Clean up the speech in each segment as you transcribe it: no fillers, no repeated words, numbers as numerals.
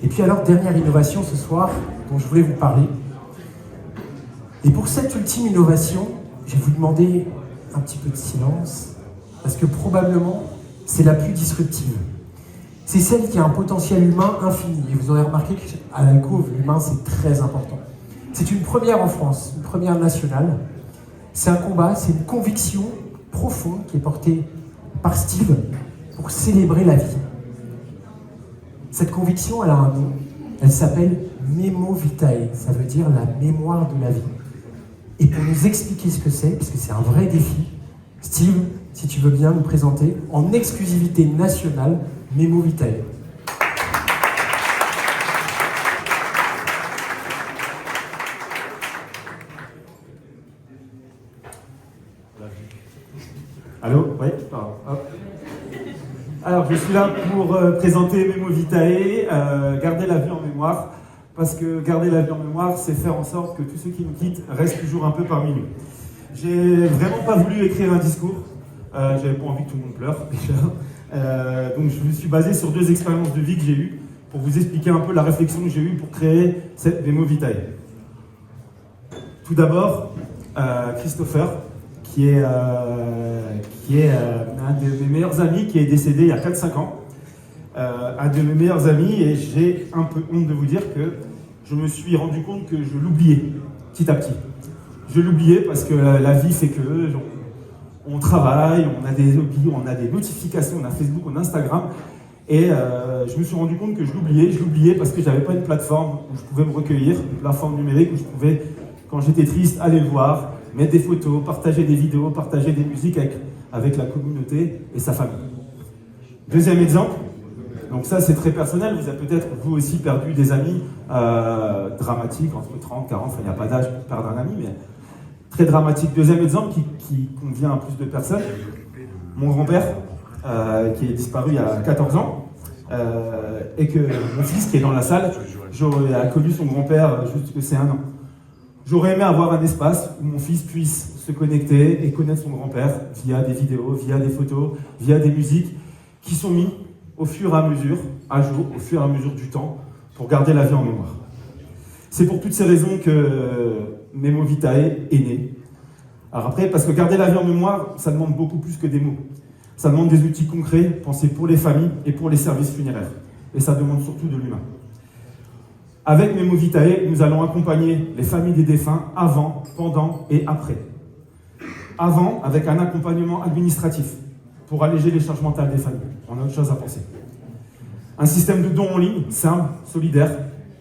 Et puis alors, dernière innovation ce soir, dont je voulais vous parler. Et pour cette ultime innovation, je vais vous demander un petit peu de silence, parce que probablement, c'est la plus disruptive. C'est celle qui a un potentiel humain infini. Et vous aurez remarqué qu'à l'Alcôve, l'humain, c'est très important. C'est une première en France, une première nationale. C'est un combat, c'est une conviction profonde qui est portée par Steve pour célébrer la vie. Cette conviction, elle a un nom. Elle s'appelle Memo Vitae. Ça veut dire la mémoire de la vie. Et pour nous expliquer ce que c'est, parce que c'est un vrai défi, Steve, si tu veux bien nous présenter en exclusivité nationale Memo Vitae. Allô? Oui, pardon. Hop. Alors, je suis là pour présenter Memo Vitae, garder la vie en mémoire, parce que garder la vie en mémoire, c'est faire en sorte que tous ceux qui nous quittent restent toujours un peu parmi nous. J'ai vraiment pas voulu écrire un discours, j'avais pas envie que tout le monde pleure, déjà. Donc, je me suis basé sur 2 expériences de vie que j'ai eues, pour vous expliquer un peu la réflexion que j'ai eue pour créer cette Memo Vitae. Tout d'abord, Christopher, qui est un de mes meilleurs amis, qui est décédé il y a 4-5 ans. Un de mes meilleurs amis, et j'ai un peu honte de vous dire que je me suis rendu compte que je l'oubliais, petit à petit. Je l'oubliais parce que la vie fait que on travaille, on a des hobbies, on a des notifications, on a Facebook, on a Instagram, et je me suis rendu compte que je l'oubliais parce que j'avais pas une plateforme où je pouvais me recueillir, une plateforme numérique où je pouvais, quand j'étais triste, aller le voir, mettre des photos, partager des vidéos, partager des musiques avec la communauté et sa famille. Deuxième exemple, donc ça c'est très personnel, vous avez peut-être vous aussi perdu des amis dramatiques, entre 30, 40, il n'y a pas d'âge pour perdre un ami, mais très dramatique. Deuxième exemple qui convient à plus de personnes, mon grand-père qui est disparu il y a 14 ans, et que mon fils qui est dans la salle, a connu son grand-père juste c'est 1 an. J'aurais aimé avoir un espace où mon fils puisse se connecter et connaître son grand-père via des vidéos, via des photos, via des musiques qui sont mis au fur et à mesure, à jour, au fur et à mesure du temps, pour garder la vie en mémoire. C'est pour toutes ces raisons que Memo Vitae est né. Alors après, parce que garder la vie en mémoire, ça demande beaucoup plus que des mots. Ça demande des outils concrets, pensés pour les familles et pour les services funéraires. Et ça demande surtout de l'humain. Avec Memo Vitae, nous allons accompagner les familles des défunts avant, pendant et après. Avant, avec un accompagnement administratif pour alléger les charges mentales des familles. On a autre chose à penser. Un système de dons en ligne, simple, solidaire,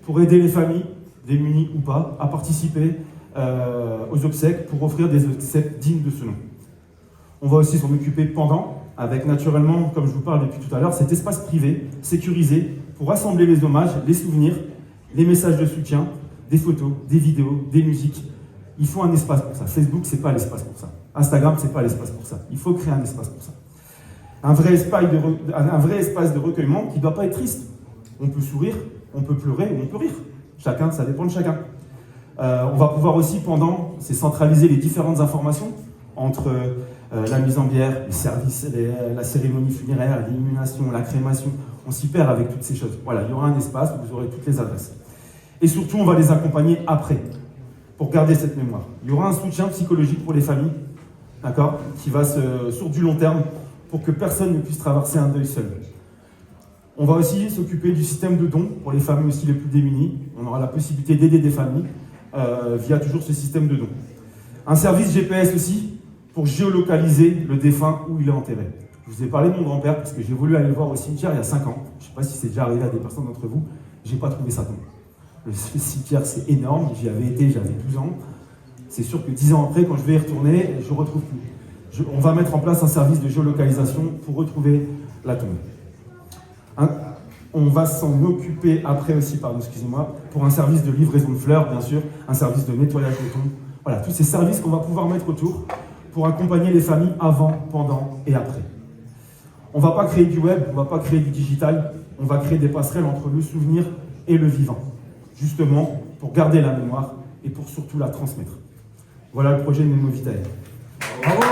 pour aider les familles, démunies ou pas, à participer aux obsèques pour offrir des obsèques dignes de ce nom. On va aussi s'en occuper pendant, avec naturellement, comme je vous parle depuis tout à l'heure, cet espace privé, sécurisé, pour rassembler les hommages, les souvenirs, les messages de soutien, des photos, des vidéos, des musiques. Il faut un espace pour ça. Facebook, c'est pas l'espace pour ça. Instagram, c'est pas l'espace pour ça. Il faut créer un espace pour ça. Un vrai espace de recueillement qui ne doit pas être triste. On peut sourire, on peut pleurer ou on peut rire. Chacun, ça dépend de chacun. On va pouvoir aussi, pendant, c'est centraliser les différentes informations entre la mise en bière, les services, la cérémonie funéraire, l'illumination, la crémation. On s'y perd avec toutes ces choses. Voilà, il y aura un espace où vous aurez toutes les adresses. Et surtout, on va les accompagner après, pour garder cette mémoire. Il y aura un soutien psychologique pour les familles, d'accord, qui va sur du long terme, pour que personne ne puisse traverser un deuil seul. On va aussi s'occuper du système de dons pour les familles aussi les plus démunies. On aura la possibilité d'aider des familles via toujours ce système de dons. Un service GPS aussi pour géolocaliser le défunt où il est enterré. Je vous ai parlé de mon grand-père parce que j'ai voulu aller le voir au cimetière il y a 5 ans. Je ne sais pas si c'est déjà arrivé à des personnes d'entre vous. Je n'ai pas trouvé ça bon. Le cimetière, c'est énorme. J'y avais été, j'avais 12 ans. C'est sûr que 10 ans après, quand je vais y retourner, je ne retrouve plus. On va mettre en place un service de géolocalisation pour retrouver la tombe. On va s'en occuper après aussi, excusez-moi, pour un service de livraison de fleurs, bien sûr, un service de nettoyage de tombe. Voilà, tous ces services qu'on va pouvoir mettre autour pour accompagner les familles avant, pendant et après. On ne va pas créer du web, on ne va pas créer du digital, on va créer des passerelles entre le souvenir et le vivant, justement pour garder la mémoire et pour surtout la transmettre. Voilà le projet de Memo Vitae. Bravo.